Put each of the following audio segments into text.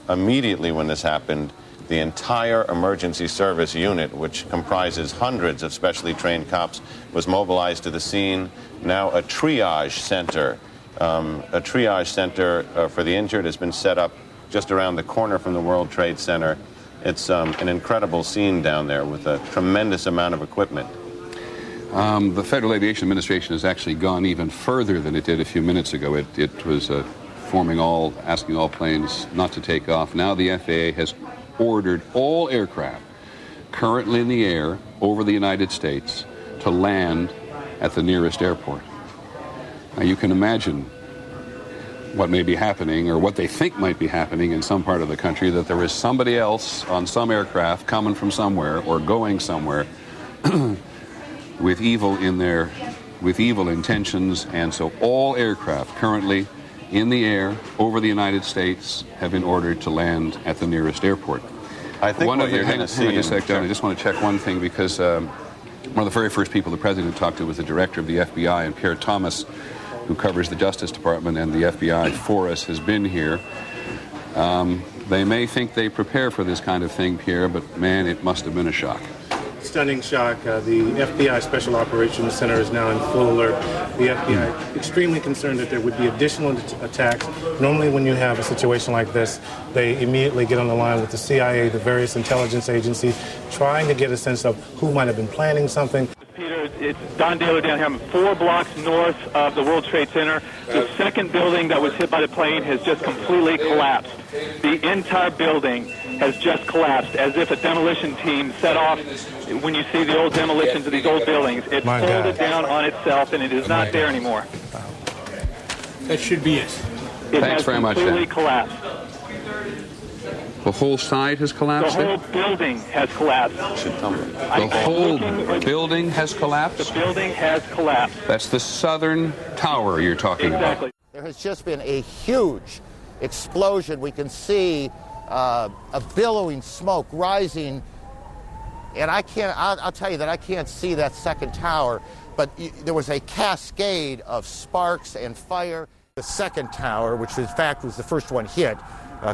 Immediately when this happened, the entire emergency service unit, which comprises hundreds of specially trained cops, was mobilized to the scene. Now a triage center for the injured has been set up just around the corner from the World Trade Center. It's an incredible scene down there with a tremendous amount of equipment. The Federal Aviation Administration has actually gone even further than it did a few minutes ago. It was asking all planes not to take off. Now the FAA has ordered all aircraft currently in the air over the United States to land at the nearest airport. Now you can imagine what may be happening, or what they think might be happening in some part of the country, that there is somebody else on some aircraft coming from somewhere or going somewhere with evil intentions. And so all aircraft currently in the air over the United States have been ordered to land at the nearest airport. I think I just want to check one thing, because one of the very first people the President talked to was the Director of the FBI, and Pierre Thomas, who covers the Justice Department and the FBI for us, has been here. They may think they prepare for this kind of thing, Pierre, but man, it must have been a shock. Stunning shock. The FBI Special Operations Center is now in full alert. The FBI extremely concerned that there would be additional attacks. Normally when you have a situation like this, they immediately get on the line with the CIA, the various intelligence agencies, trying to get a sense of who might have been planning something. Peter, it's Don Daly down here. I'm 4 blocks north of the World Trade Center. The second building that was hit by the plane has just completely collapsed. The entire building has just collapsed, as if a demolition team set off. When you see the old demolitions of these old buildings, it folded down on itself, and it is not there anymore. That should be it. Thanks very much, Dan. Completely collapsed. The whole side has collapsed? The whole building has collapsed. The whole building has collapsed? The building has collapsed. That's the southern tower you're talking about. There has just been a huge explosion. We can see a billowing smoke rising, and I'll tell you that I can't see that second tower, but there was a cascade of sparks and fire. The second tower, which in fact was the first one hit,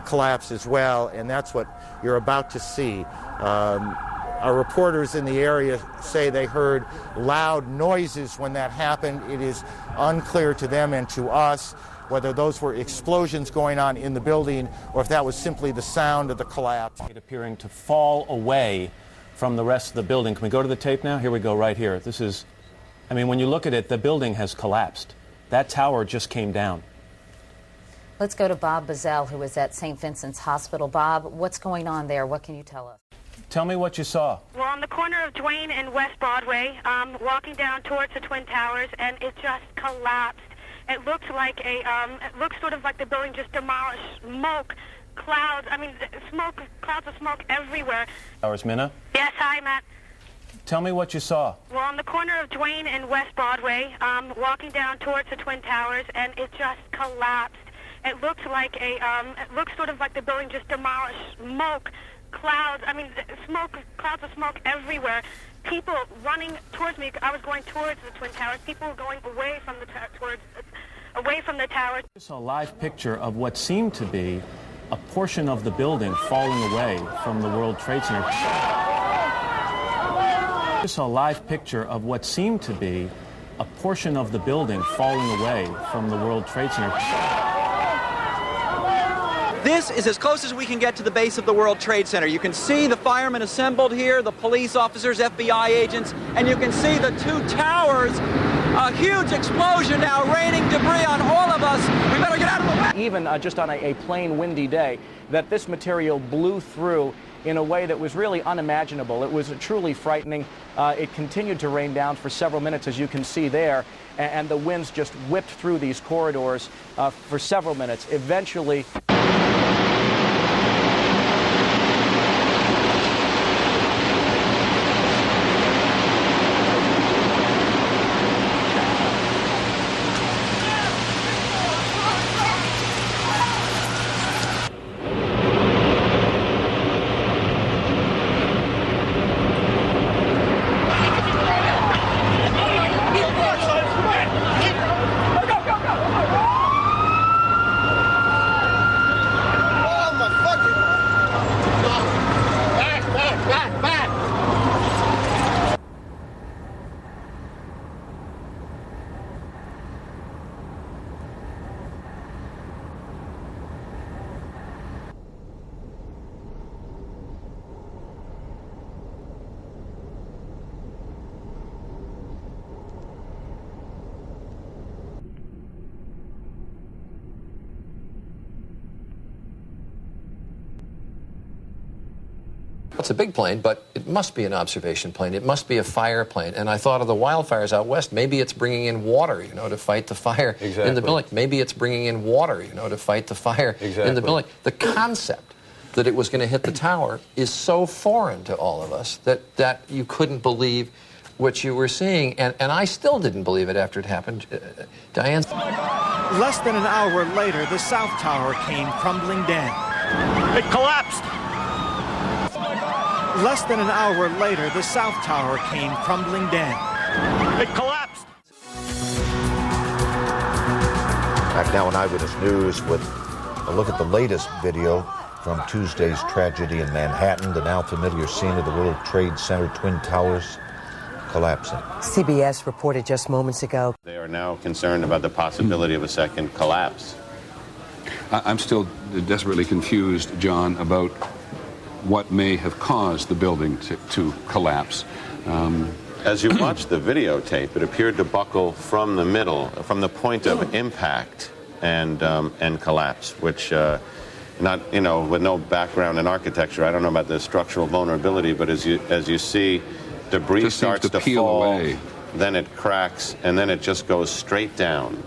collapsed as well, and that's what you're about to see. Our reporters in the area say they heard loud noises when that happened. It is unclear to them and to us whether those were explosions going on in the building or if that was simply the sound of the collapse. It appearing to fall away from the rest of the building. Can we go to the tape now? Here we go, right here. This is, I mean, when you look at it, the building has collapsed. That tower just came down. Let's go to Bob Bazell, who is at St. Vincent's Hospital. Bob, what's going on there? What can you tell us? Tell me what you saw. Well, on the corner of Duane and West Broadway, walking down towards the Twin Towers, and it just collapsed. It looks like it looks sort of like the building just demolished. Smoke, clouds, clouds of smoke everywhere. Towers, Minna? Yes, hi, Matt. Tell me what you saw. Well, on the corner of Duane and West Broadway, walking down towards the Twin Towers, and it just collapsed. It looks like it looks sort of like the building just demolished. Smoke, clouds, clouds of smoke everywhere. People running towards me. I was going towards the Twin Towers. People were going away from the tower. I saw a live picture of what seemed to be a portion of the building falling away from the World Trade Center. I saw a live picture of what seemed to be a portion of the building falling away from the World Trade Center. This is as close as we can get to the base of the World Trade Center. You can see the firemen assembled here, the police officers, FBI agents, and you can see the 2 towers. A huge explosion now, raining debris on all of us. We better get out of the way. Even just on a plain windy day, that this material blew through in a way that was really unimaginable. It was truly frightening. It continued to rain down for several minutes, as you can see there, and the winds just whipped through these corridors for several minutes. Eventually... It's a big plane, but it must be an observation plane. It must be a fire plane. And I thought of the wildfires out west. Maybe it's bringing in water, you know, to fight the fire in the building. Maybe it's bringing in water, you know, to fight the fire in the building. The concept that it was going to hit the tower is so foreign to all of us that you couldn't believe what you were seeing. And I still didn't believe it after it happened. Diane? Less than an hour later, the South Tower came crumbling down. It collapsed. Less than an hour later, the South Tower came crumbling down. It collapsed. Back now on Eyewitness News with a look at the latest video from Tuesday's tragedy in Manhattan, the now familiar scene of the World Trade Center Twin Towers collapsing. CBS reported just moments ago. They are now concerned about the possibility of a second collapse. I'm still desperately confused, John, about what may have caused the building to collapse. As you watch the videotape, it appeared to buckle from the middle, from the point of impact and collapse, which, not, you know, with no background in architecture, I don't know about the structural vulnerability, but as you see, debris starts to peel fall, away. Then it cracks, and then it just goes straight down.